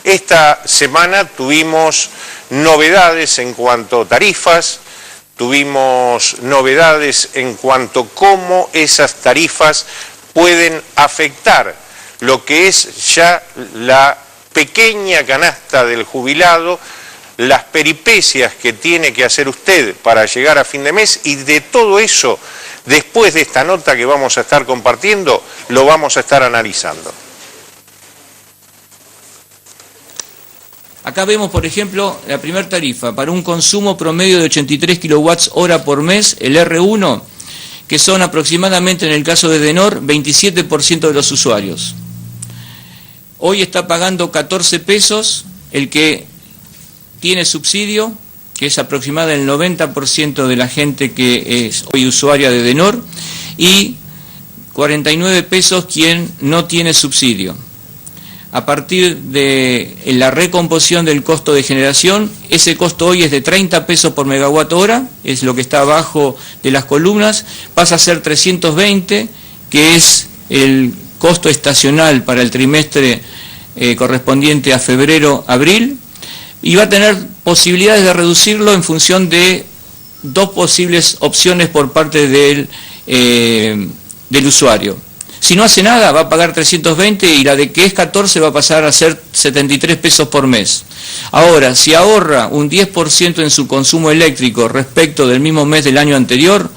Esta semana tuvimos novedades en cuanto a tarifas, tuvimos novedades en cuanto a cómo esas tarifas pueden afectar lo que es ya la pequeña canasta del jubilado, las peripecias que tiene que hacer usted para llegar a fin de mes, y de todo eso, después de esta nota que vamos a estar compartiendo, lo vamos a estar analizando. Acá vemos, por ejemplo, la primera tarifa para un consumo promedio de 83 kWh por mes, el R1, que son aproximadamente, en el caso de Denor, 27% de los usuarios. Hoy está pagando 14 pesos el que tiene subsidio, que es aproximadamente el 90% de la gente que es hoy usuaria de Denor, y 49 pesos quien no tiene subsidio. A partir de la recomposición del costo de generación, ese costo hoy es de 30 pesos por megawatt hora, es lo que está abajo de las columnas, pasa a ser 320, que es el costo estacional para el trimestre correspondiente a febrero-abril, y va a tener posibilidades de reducirlo en función de dos posibles opciones por parte del usuario. Si no hace nada, va a pagar 320 y la de que es 14 va a pasar a ser 73 pesos por mes. Ahora, si ahorra un 10% en su consumo eléctrico respecto del mismo mes del año anterior,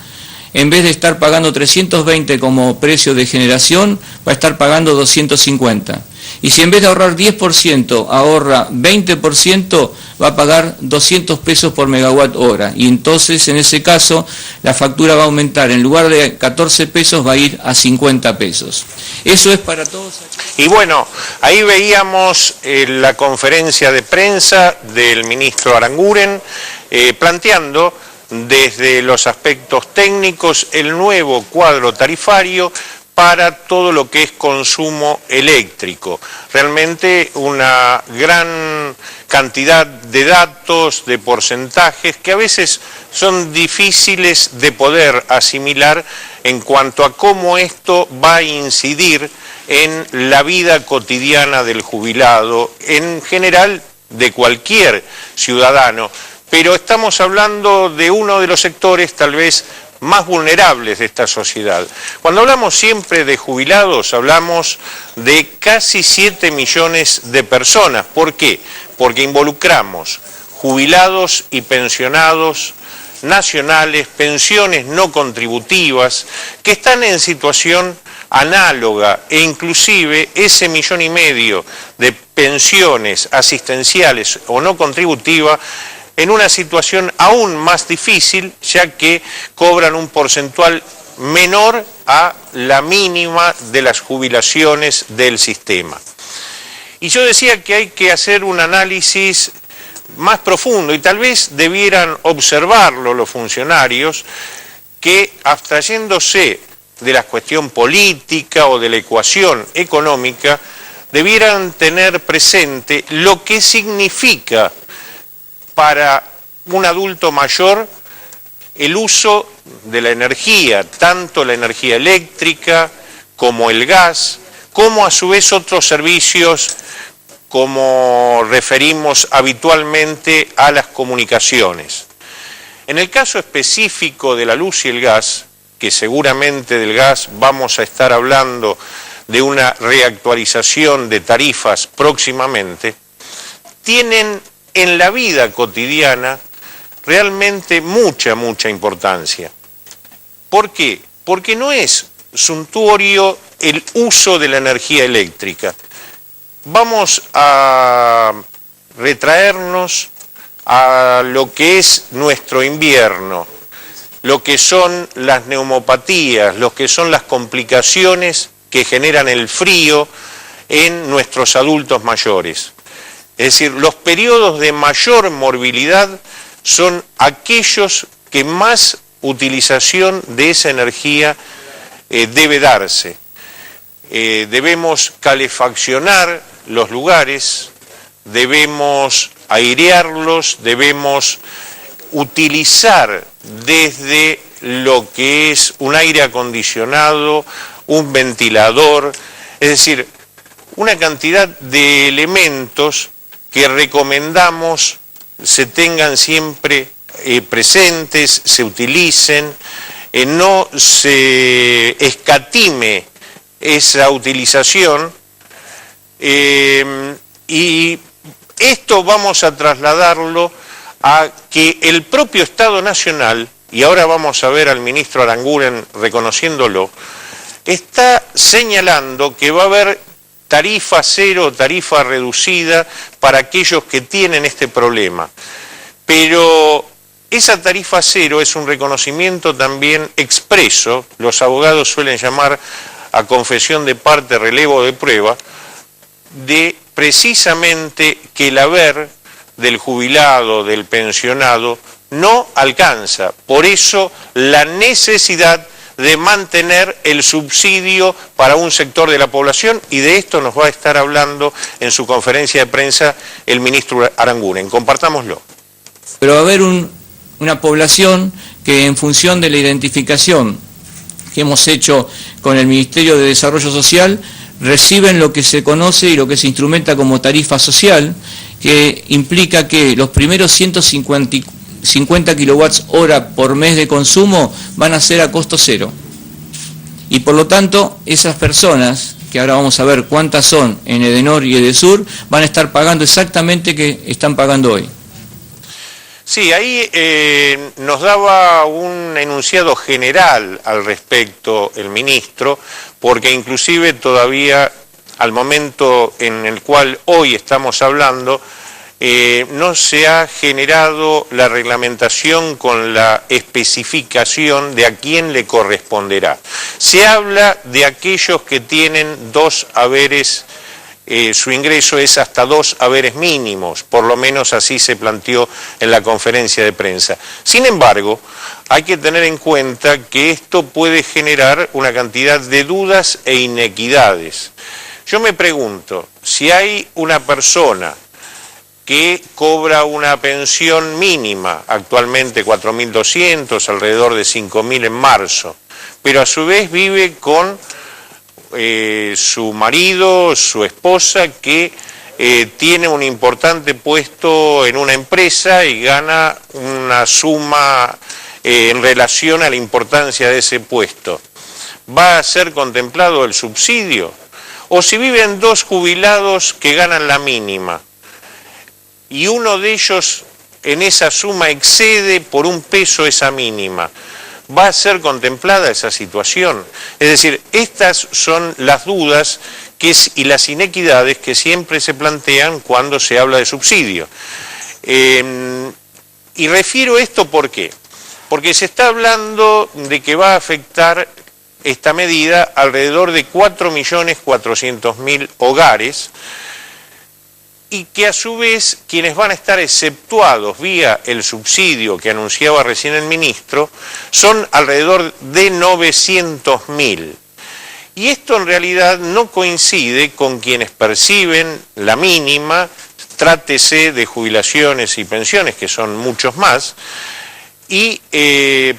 en vez de estar pagando 320 como precio de generación, va a estar pagando 250. Y si en vez de ahorrar 10%, ahorra 20%, va a pagar 200 pesos por megawatt hora. Y entonces, en ese caso, la factura va a aumentar. En lugar de 14 pesos, va a ir a 50 pesos. Eso es para todos. Y bueno, ahí veíamos la conferencia de prensa del ministro Aranguren, planteando desde los aspectos técnicos el nuevo cuadro tarifario para todo lo que es consumo eléctrico. Realmente una gran cantidad de datos, de porcentajes, que a veces son difíciles de poder asimilar en cuanto a cómo esto va a incidir en la vida cotidiana del jubilado, en general de cualquier ciudadano. Pero estamos hablando de uno de los sectores tal vez más vulnerables de esta sociedad. Cuando hablamos siempre de jubilados, hablamos de casi 7 millones de personas. ¿Por qué? Porque involucramos jubilados y pensionados nacionales, pensiones no contributivas, que están en situación análoga, e inclusive ese 1,5 millones de pensiones asistenciales o no contributivas en una situación aún más difícil, ya que cobran un porcentual menor a la mínima de las jubilaciones del sistema. Y yo decía que hay que hacer un análisis más profundo, y tal vez debieran observarlo los funcionarios, que abstrayéndose de la cuestión política o de la ecuación económica, debieran tener presente lo que significa para un adulto mayor el uso de la energía, tanto la energía eléctrica como el gas, como a su vez otros servicios como referimos habitualmente a las comunicaciones. En el caso específico de la luz y el gas, que seguramente del gas vamos a estar hablando de una reactualización de tarifas próximamente, tienen en la vida cotidiana realmente mucha importancia. ¿Por qué? Porque no es suntuorio el uso de la energía eléctrica. Vamos a retraernos a lo que es nuestro invierno, lo que son las neumopatías, lo que son las complicaciones que generan el frío en nuestros adultos mayores. Es decir, los periodos de mayor morbilidad son aquellos que más utilización de esa energía debe darse. Debemos calefaccionar los lugares, debemos airearlos, debemos utilizar desde lo que es un aire acondicionado, un ventilador, es decir, una cantidad de elementos que recomendamos se tengan siempre presentes, se utilicen, no se escatime esa utilización, y esto vamos a trasladarlo a que el propio Estado Nacional, y ahora vamos a ver al ministro Aranguren reconociéndolo, está señalando que va a haber tarifa cero, tarifa reducida para aquellos que tienen este problema. Pero esa tarifa cero es un reconocimiento también expreso, los abogados suelen llamar a confesión de parte, relevo de prueba, de precisamente que el haber del jubilado, del pensionado, no alcanza. Por eso la necesidad de mantener el subsidio para un sector de la población, y de esto nos va a estar hablando en su conferencia de prensa el ministro Aranguren. Compartámoslo. Pero va a haber una población que, en función de la identificación que hemos hecho con el Ministerio de Desarrollo Social, reciben lo que se conoce y lo que se instrumenta como tarifa social, que implica que los primeros 150 kilowatts hora por mes de consumo van a ser a costo cero. Y por lo tanto, esas personas, que ahora vamos a ver cuántas son en Edenor y Edesur, van a estar pagando exactamente que están pagando hoy. Sí, ahí nos daba un enunciado general al respecto el ministro, porque inclusive todavía al momento en el cual hoy estamos hablando, no se ha generado la reglamentación con la especificación de a quién le corresponderá. Se habla de aquellos que tienen dos haberes, su ingreso es hasta 2 haberes mínimos, por lo menos así se planteó en la conferencia de prensa. Sin embargo, hay que tener en cuenta que esto puede generar una cantidad de dudas e inequidades. Yo me pregunto, si hay una persona que cobra una pensión mínima, actualmente 4.200, alrededor de 5.000 en marzo, pero a su vez vive con su marido, su esposa, que tiene un importante puesto en una empresa y gana una suma en relación a la importancia de ese puesto. ¿Va a ser contemplado el subsidio? O si viven dos jubilados que ganan la mínima y uno de ellos en esa suma excede por un peso esa mínima, ¿va a ser contemplada esa situación? Es decir, estas son las dudas y las inequidades que siempre se plantean cuando se habla de subsidio. Y refiero esto ¿por qué? Porque se está hablando de que va a afectar esta medida alrededor de 4.400.000 hogares, y que a su vez quienes van a estar exceptuados vía el subsidio que anunciaba recién el ministro son alrededor de 900.000. Y esto en realidad no coincide con quienes perciben la mínima, trátese de jubilaciones y pensiones, que son muchos más, y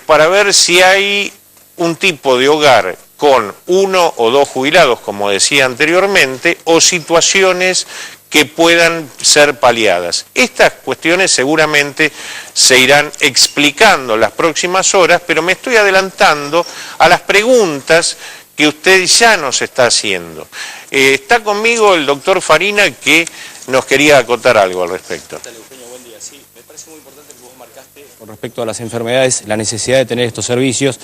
para ver si hay un tipo de hogar con 1 o 2 jubilados, como decía anteriormente, o situaciones que puedan ser paliadas. Estas cuestiones seguramente se irán explicando en las próximas horas, pero me estoy adelantando a las preguntas que usted ya nos está haciendo. Está conmigo el doctor Farina, que nos quería acotar algo al respecto. Buen día. Sí, me parece muy importante que vos marcaste con respecto a las enfermedades, la necesidad de tener estos servicios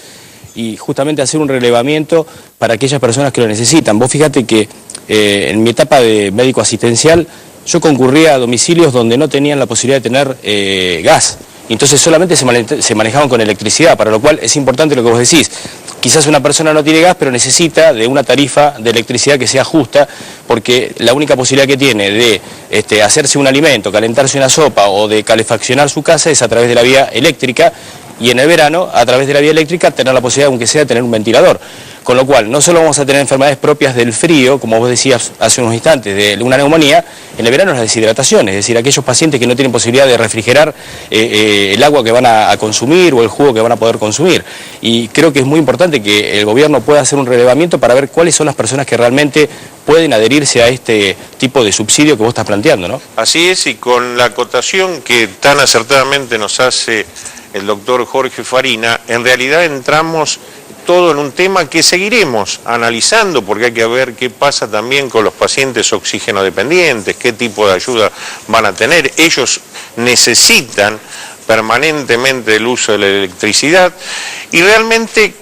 y justamente hacer un relevamiento para aquellas personas que lo necesitan. Vos fíjate que en mi etapa de médico asistencial yo concurría a domicilios donde no tenían la posibilidad de tener gas, entonces solamente se manejaban con electricidad, para lo cual es importante lo que vos decís. Quizás una persona no tiene gas, pero necesita de una tarifa de electricidad que sea justa, porque la única posibilidad que tiene de hacerse un alimento, calentarse una sopa o de calefaccionar su casa es a través de la vía eléctrica, y en el verano, a través de la vía eléctrica, tener la posibilidad, aunque sea, de tener un ventilador. Con lo cual, no solo vamos a tener enfermedades propias del frío, como vos decías hace unos instantes, de una neumonía, en el verano es la deshidratación, es decir, aquellos pacientes que no tienen posibilidad de refrigerar el agua que van a consumir o el jugo que van a poder consumir. Y creo que es muy importante que el gobierno pueda hacer un relevamiento para ver cuáles son las personas que realmente pueden adherirse a este tipo de subsidio que vos estás planteando, ¿no? Así es, y con la acotación que tan acertadamente nos hace el doctor Jorge Farina, en realidad entramos todo en un tema que seguiremos analizando, porque hay que ver qué pasa también con los pacientes oxígeno dependientes, qué tipo de ayuda van a tener. Ellos necesitan permanentemente el uso de la electricidad y realmente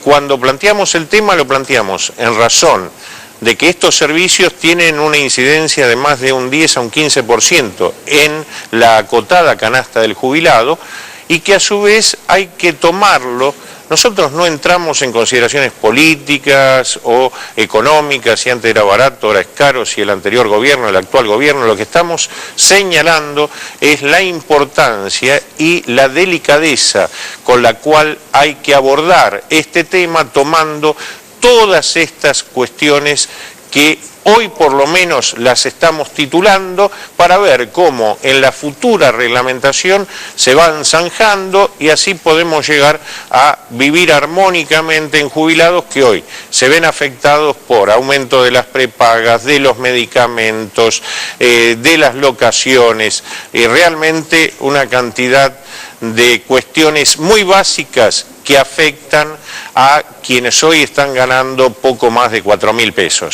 cuando planteamos el tema lo planteamos en razón de que estos servicios tienen una incidencia de más de un 10 a un 15% en la acotada canasta del jubilado y que a su vez hay que tomarlo. Nosotros no entramos en consideraciones políticas o económicas, si antes era barato, ahora es caro, si el anterior gobierno, el actual gobierno, lo que estamos señalando es la importancia y la delicadeza con la cual hay que abordar este tema tomando todas estas cuestiones que hoy por lo menos las estamos titulando para ver cómo en la futura reglamentación se van zanjando y así podemos llegar a vivir armónicamente en jubilados que hoy se ven afectados por aumento de las prepagas, de los medicamentos, de las locaciones, realmente una cantidad de cuestiones muy básicas que afectan a quienes hoy están ganando poco más de 4.000 pesos.